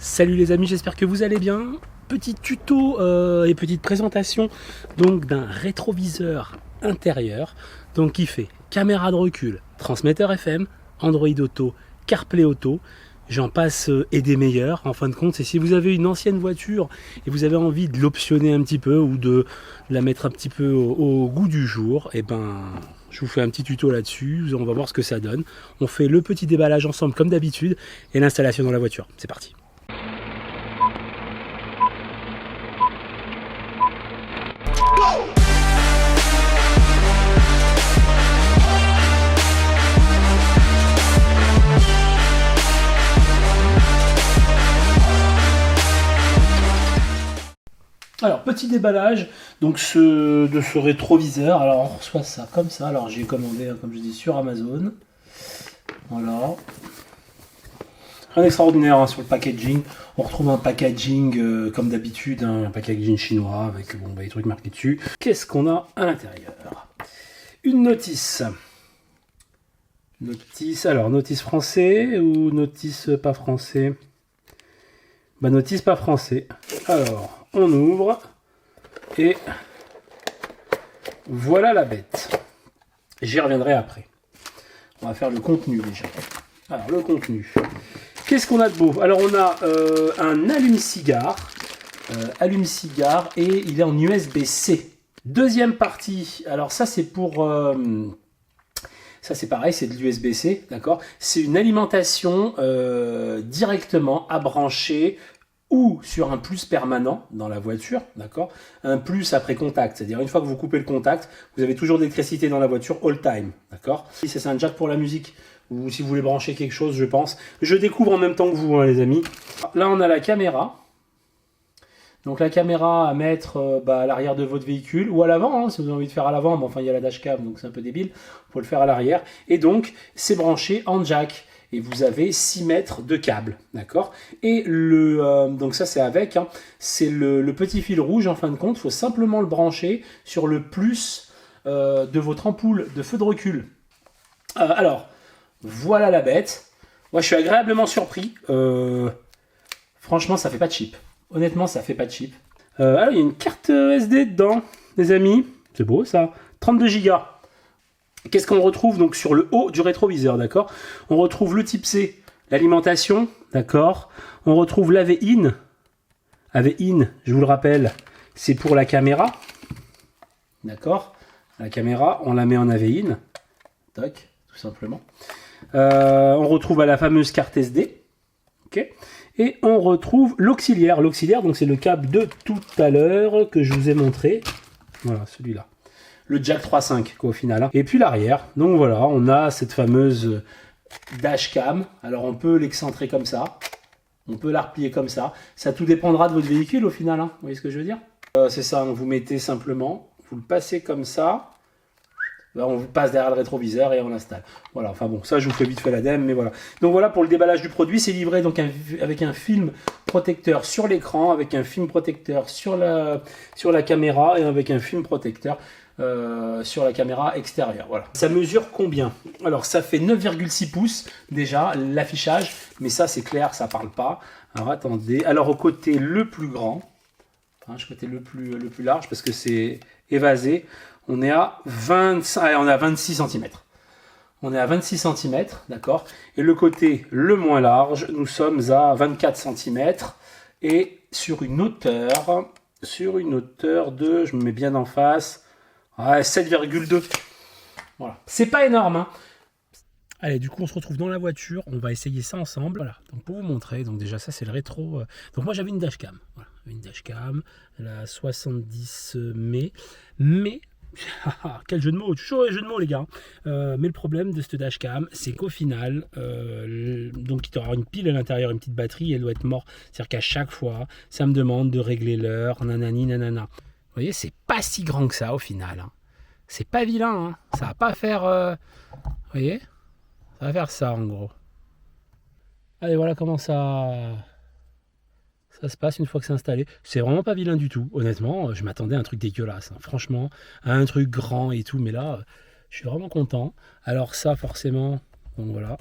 Salut les amis, j'espère que vous allez bien. Petit tuto et petite présentation donc d'un rétroviseur intérieur donc qui fait caméra de recul, transmetteur FM, Android Auto, CarPlay Auto, j'en passe et des meilleurs. En fin de compte, c'est si vous avez une ancienne voiture et vous avez envie de l'optionner un petit peu ou de la mettre un petit peu au goût du jour, et ben je vous fais un petit tuto là-dessus, on va voir ce que ça donne. On fait le petit déballage ensemble comme d'habitude et l'installation dans la voiture. C'est parti. Alors, petit déballage donc de ce rétroviseur. Alors, on reçoit ça comme ça. Alors, j'ai commandé, comme je dis, sur Amazon. Voilà. Rien d'extraordinaire sur le packaging. On retrouve un packaging comme d'habitude, un packaging chinois avec des trucs marqués dessus. Qu'est-ce qu'on a à l'intérieur? Une notice. Alors, notice français ou notice pas français? Notice pas français. Alors, on ouvre et voilà la bête. J'y reviendrai après. On va faire le contenu déjà. Alors, le contenu. Qu'est-ce qu'on a de beau? Alors, on a un allume-cigare. Et il est en USB-C. Deuxième partie. Alors, ça, c'est pour... ça, c'est pareil, c'est de l'USB-C, d'accord? C'est une alimentation directement à brancher ou sur un plus permanent dans la voiture, d'accord? Un plus après contact, c'est-à-dire une fois que vous coupez le contact, vous avez toujours de l'électricité dans la voiture all time, d'accord? Si c'est un jack pour la musique, ou si vous voulez brancher quelque chose, je pense. Je découvre en même temps que vous, hein, les amis. Là, on a la caméra. Donc la caméra à mettre à l'arrière de votre véhicule, ou à l'avant, hein, si vous avez envie de faire à l'avant, mais enfin il y a la dashcam, donc c'est un peu débile, il faut le faire à l'arrière. Et donc, c'est branché en jack. Et vous avez 6 mètres de câble, d'accord? Et donc ça c'est avec, hein, c'est le petit fil rouge en fin de compte, il faut simplement le brancher sur le plus de votre ampoule de feu de recul. Alors, voilà la bête. Moi je suis agréablement surpris. Franchement ça fait pas cheap. Honnêtement ça fait pas cheap. Alors il y a une carte SD dedans, les amis. C'est beau ça. 32 Go. Qu'est-ce qu'on retrouve donc sur le haut du rétroviseur, d'accord? On retrouve le type C, l'alimentation, d'accord? On retrouve l'AV-IN. AV-IN, je vous le rappelle, c'est pour la caméra, d'accord? La caméra, on la met en AV-IN, tac, tout simplement. On retrouve la fameuse carte SD, ok? Et on retrouve l'auxiliaire. L'auxiliaire, donc c'est le câble de tout à l'heure que je vous ai montré. Voilà, celui-là. Le jack 3.5 au final. Hein. Et puis l'arrière. Donc voilà, on a cette fameuse dashcam. Alors on peut l'excentrer comme ça. On peut la replier comme ça. Ça tout dépendra de votre véhicule au final. Hein. Vous voyez ce que je veux dire? C'est ça, hein. Vous mettez simplement, vous le passez comme ça. Là, on vous passe derrière le rétroviseur et on l'installe. Voilà, enfin bon, ça je vous fais vite fait l'ADEME, mais voilà. Donc voilà pour le déballage du produit. C'est livré donc avec un film protecteur sur l'écran, avec un film protecteur sur la caméra et avec un film protecteur sur la caméra extérieure. Voilà. Ça mesure combien? Alors ça fait 9,6 pouces déjà l'affichage, mais ça c'est clair, ça parle pas. Alors attendez. Alors au côté le plus grand, hein, côté le plus large parce que c'est évasé, on est à 26 cm. On est à 26 cm, d'accord? Et le côté le moins large, nous sommes à 24 cm et sur une hauteur de, je me mets bien en face, 7,2. Voilà. C'est pas énorme, hein. Allez, du coup, on se retrouve dans la voiture. On va essayer ça ensemble. Voilà. Donc, pour vous montrer, donc déjà, ça, c'est le rétro. Donc, moi, j'avais une dashcam. Voilà. Une dashcam, la 70 mai. Mais, quel jeu de mots. Toujours les jeux de mots, les gars. Mais le problème de cette dashcam, c'est qu'au final, donc, il y aura une pile à l'intérieur, une petite batterie, elle doit être morte. C'est-à-dire qu'à chaque fois, ça me demande de régler l'heure, nanani, nanana. Vous voyez, c'est pas si grand que ça au final. Hein. C'est pas vilain. Hein. Ça va pas faire... vous voyez, ça va faire ça en gros. Allez, voilà comment ça se passe une fois que c'est installé. C'est vraiment pas vilain du tout. Honnêtement, je m'attendais à un truc dégueulasse. Hein. Franchement, à un truc grand et tout. Mais là, je suis vraiment content. Alors ça, forcément, donc voilà.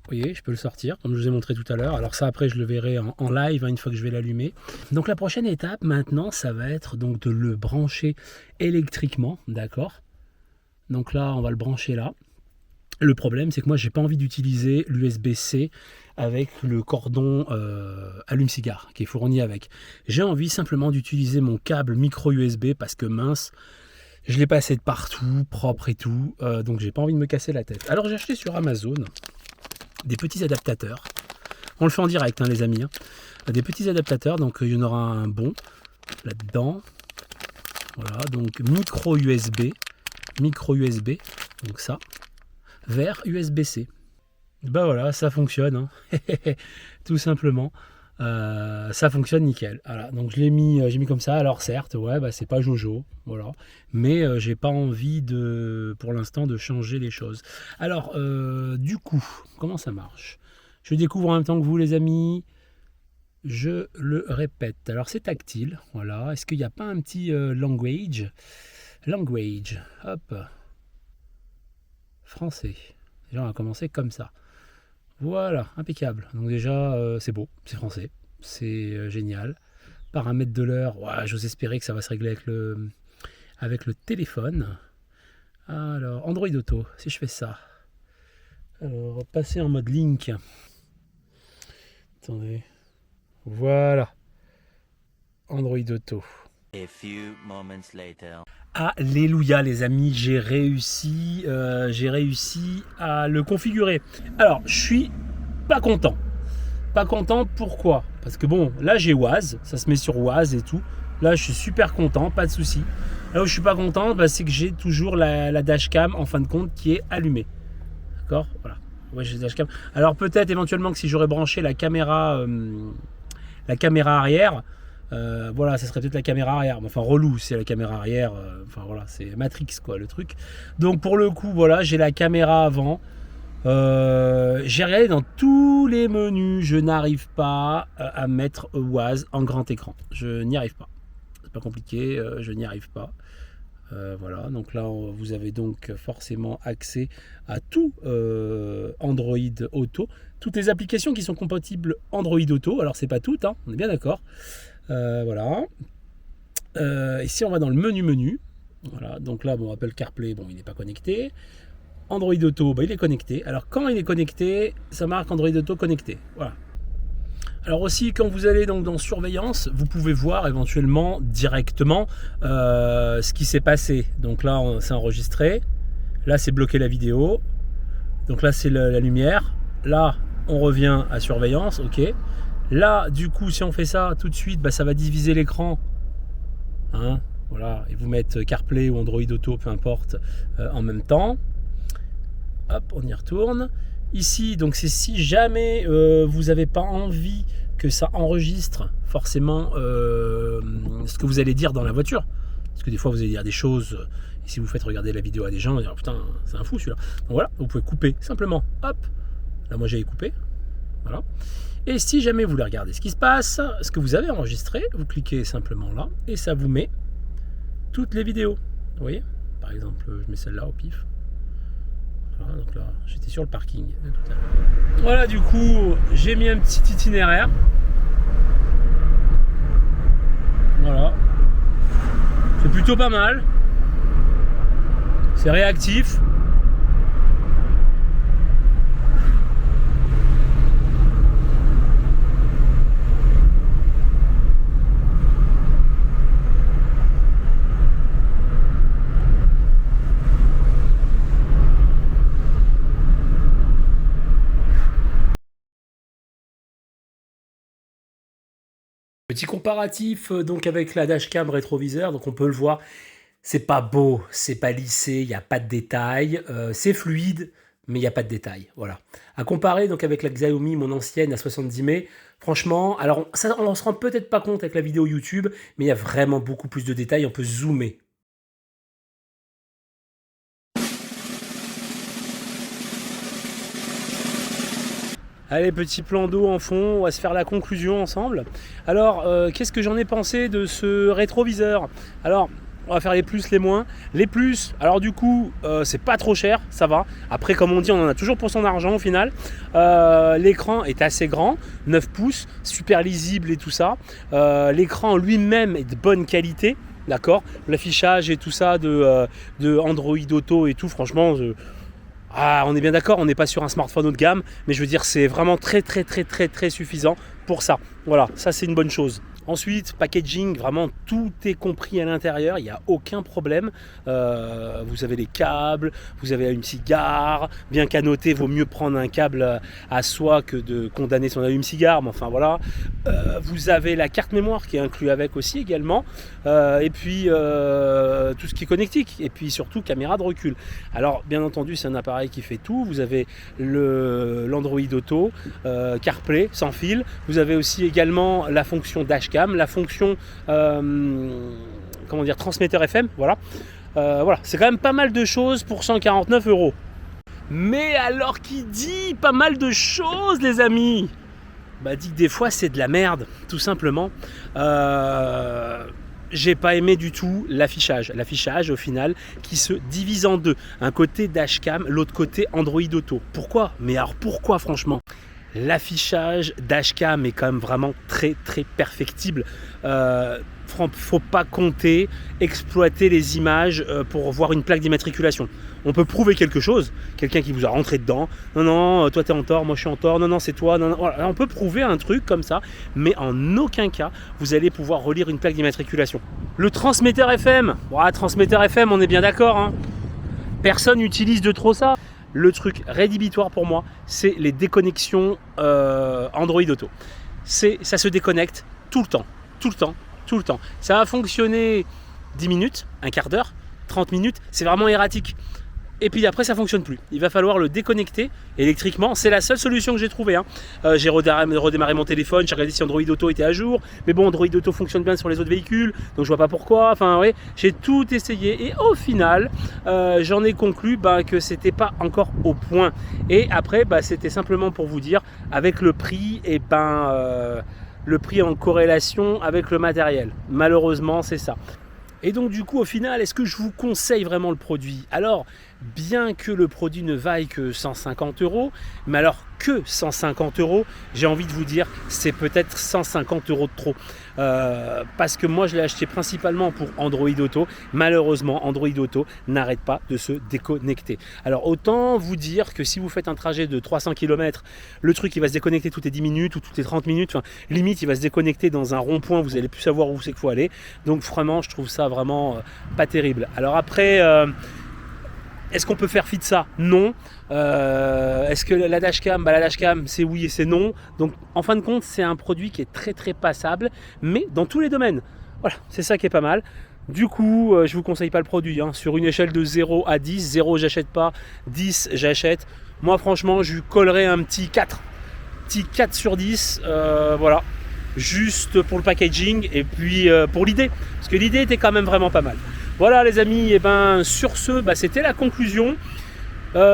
Vous voyez, je peux le sortir, comme je vous ai montré tout à l'heure. Alors ça, après, je le verrai en live, hein, une fois que je vais l'allumer. Donc la prochaine étape, maintenant, ça va être donc de le brancher électriquement, d'accord? Donc là, on va le brancher là. Le problème, c'est que moi, j'ai pas envie d'utiliser l'USB-C avec le cordon allume-cigare qui est fourni avec. J'ai envie simplement d'utiliser mon câble micro USB parce que mince, je l'ai passé de partout, propre et tout. Donc j'ai pas envie de me casser la tête. Alors j'ai acheté sur Amazon des petits adaptateurs. On le fait en direct, hein, les amis. Hein. Des petits adaptateurs, donc il y en aura un bon là-dedans. Voilà, donc micro USB, donc ça, vers USB-C. Bah voilà, ça fonctionne, hein. Tout simplement. Ça fonctionne nickel. Voilà, donc j'ai mis comme ça. Alors certes, ouais, bah, c'est pas Jojo, voilà, mais j'ai pas envie pour l'instant de changer les choses. Alors du coup, comment ça marche? Je découvre en même temps que vous, les amis. Je le répète. Alors c'est tactile, voilà. Est-ce qu'il n'y a pas un petit language, hop, français. Déjà on va commencer comme ça. Voilà, impeccable. Donc déjà, c'est beau, c'est français, c'est génial. Paramètres de l'heure, ouais, j'ose espérer que ça va se régler avec le téléphone. Alors, Android Auto, si je fais ça. Alors, passer en mode Link. Attendez. Voilà. Android Auto. A few moments later. Alléluia les amis, j'ai réussi à le configurer. Alors, je suis pas content. Pas content, pourquoi? Parce que bon, là j'ai Waze, ça se met sur Waze et tout. Là, je suis super content, pas de souci. Là où je suis pas content, bah, c'est que j'ai toujours la dashcam en fin de compte qui est allumée. D'accord? Voilà. Ouais, j'ai la dashcam. Alors peut-être éventuellement que si j'aurais branché la caméra arrière. Voilà, ça serait peut-être la caméra arrière. Enfin, relou, c'est la caméra arrière. Enfin, voilà, c'est Matrix, quoi, le truc. Donc, pour le coup, voilà, j'ai la caméra avant. J'ai regardé dans tous les menus. Je n'arrive pas à mettre Waze en grand écran. Je n'y arrive pas. C'est pas compliqué, je n'y arrive pas. Voilà, donc là, vous avez donc forcément accès à tout Android Auto. Toutes les applications qui sont compatibles Android Auto. Alors, c'est pas toutes, hein, on est bien d'accord. Voilà. Ici on va dans le menu. Voilà, donc là bon, Apple CarPlay, bon, il n'est pas connecté. Android Auto, bah, il est connecté. Alors quand il est connecté, ça marque Android Auto connecté. Voilà. Alors aussi, quand vous allez donc dans surveillance, vous pouvez voir éventuellement directement ce qui s'est passé. Donc là, c'est enregistré. Là, c'est bloqué la vidéo. Donc là, c'est la lumière. Là, on revient à surveillance. Ok. Là, du coup, si on fait ça tout de suite, bah, ça va diviser l'écran. Hein, voilà, et vous mettre CarPlay ou Android Auto, peu importe, en même temps. Hop, on y retourne. Ici, donc c'est si jamais vous n'avez pas envie que ça enregistre forcément ce que vous allez dire dans la voiture. Parce que des fois, vous allez dire des choses, et si vous faites regarder la vidéo à des gens, ils vont dire, putain, c'est un fou celui-là. Donc voilà, vous pouvez couper simplement. Hop, là moi j'ai coupé. Voilà. Et si jamais vous voulez regarder ce qui se passe, ce que vous avez enregistré, vous cliquez simplement là et ça vous met toutes les vidéos. Vous voyez? Par exemple, je mets celle-là au pif. Voilà, donc là, j'étais sur le parking de tout à l'heure. Voilà, du coup, j'ai mis un petit itinéraire. Voilà. C'est plutôt pas mal. C'est réactif. Petit comparatif donc avec la dashcam rétroviseur, donc on peut le voir, c'est pas beau, c'est pas lissé, il n'y a pas de détails, c'est fluide, mais il n'y a pas de détails, voilà. À comparer donc avec la Xiaomi, mon ancienne à 70 mai, franchement, alors ça on ne se rend peut-être pas compte avec la vidéo YouTube, mais il y a vraiment beaucoup plus de détails, on peut zoomer. Allez, petit plan d'eau en fond, on va se faire la conclusion ensemble. Alors, qu'est-ce que j'en ai pensé de ce rétroviseur? Alors, On va faire les plus, les moins. Les plus, alors du coup, c'est pas trop cher, ça va. Après, comme on dit, on en a toujours pour son argent au final. L'écran est assez grand, 9 pouces, super lisible et tout ça. L'écran lui-même est de bonne qualité, d'accord. L'affichage et tout ça de Android Auto et tout, franchement, on est bien d'accord, on n'est pas sur un smartphone haut de gamme, mais je veux dire, c'est vraiment très suffisant pour ça. Voilà, ça c'est une bonne chose. Ensuite, packaging, vraiment tout est compris à l'intérieur, il n'y a aucun problème. Vous avez les câbles, vous avez une cigare, bien qu'à noter, vaut mieux prendre un câble à soi que de condamner son allume-cigare, mais enfin voilà. Vous avez la carte mémoire qui est inclue avec aussi également, et puis tout ce qui est connectique, et puis surtout caméra de recul. Alors bien entendu, c'est un appareil qui fait tout, vous avez l'Android Auto, CarPlay sans fil, vous avez aussi également la fonction dashcam, la fonction transmetteur FM, voilà. Voilà, c'est quand même pas mal de choses pour 149 €. Mais alors qui dit pas mal de choses, les amis, bah dit que des fois c'est de la merde, tout simplement. J'ai pas aimé du tout l'affichage. L'affichage au final qui se divise en deux. Un côté dashcam, l'autre côté Android Auto. Pourquoi? Mais alors pourquoi franchement? L'affichage dashcam est quand même vraiment très perfectible. Faut pas compter, exploiter les images pour voir une plaque d'immatriculation. On peut prouver quelque chose, quelqu'un qui vous a rentré dedans. Non, toi t'es en tort, moi je suis en tort. Non, c'est toi. Non. Voilà. On peut prouver un truc comme ça, mais en aucun cas vous allez pouvoir relire une plaque d'immatriculation. Le transmetteur FM, transmetteur FM, on est bien d'accord. Hein. Personne n'utilise de trop ça. Le truc rédhibitoire pour moi, c'est les déconnexions Android Auto. Ça se déconnecte tout le temps. Ça va fonctionner 10 minutes, un quart d'heure, 30 minutes, c'est vraiment erratique. Et puis après, ça ne fonctionne plus. Il va falloir le déconnecter électriquement. C'est la seule solution que j'ai trouvée. Hein. J'ai redémarré mon téléphone, j'ai regardé si Android Auto était à jour. Mais bon, Android Auto fonctionne bien sur les autres véhicules, donc je vois pas pourquoi. Enfin, ouais, j'ai tout essayé. Et au final, j'en ai conclu que c'était pas encore au point. Et après, c'était simplement pour vous dire, avec le prix, le prix en corrélation avec le matériel. Malheureusement, c'est ça. Et donc du coup, au final, est-ce que je vous conseille vraiment le produit? Alors, bien que le produit ne vaille que 150 €, mais alors que 150 €, j'ai envie de vous dire, c'est peut-être 150 € de trop. Parce que moi, je l'ai acheté principalement pour Android Auto. Malheureusement, Android Auto n'arrête pas de se déconnecter. Alors, autant vous dire que si vous faites un trajet de 300 km, le truc, il va se déconnecter toutes les 10 minutes ou toutes les 30 minutes. Enfin, limite, il va se déconnecter dans un rond-point, vous n'allez plus savoir où c'est qu'il faut aller. Donc, vraiment, je trouve ça vraiment pas terrible. Alors après... est-ce qu'on peut faire fi de ça? Non. Est-ce que la dashcam, la dashcam c'est oui et c'est non. Donc en fin de compte, c'est un produit qui est très passable, mais dans tous les domaines. Voilà, c'est ça qui est pas mal. Du coup, je vous conseille pas le produit. Hein. Sur une échelle de 0 à 10, 0 j'achète pas, 10 j'achète. Moi franchement, je lui collerai un petit 4. Petit 4 sur 10, voilà. Juste pour le packaging et puis pour l'idée. Parce que l'idée était quand même vraiment pas mal. Voilà les amis, et sur ce, c'était la conclusion.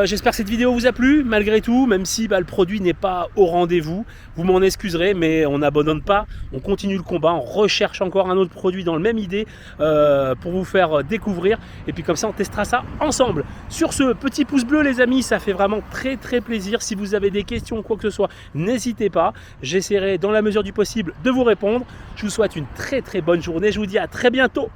J'espère que cette vidéo vous a plu, malgré tout, même si le produit n'est pas au rendez-vous. Vous m'en excuserez, mais on n'abandonne pas, on continue le combat, on recherche encore un autre produit dans le même idée pour vous faire découvrir. Et puis comme ça, on testera ça ensemble. Sur ce, petit pouce bleu les amis, ça fait vraiment très plaisir. Si vous avez des questions ou quoi que ce soit, n'hésitez pas. J'essaierai dans la mesure du possible de vous répondre. Je vous souhaite une très bonne journée. Je vous dis à très bientôt.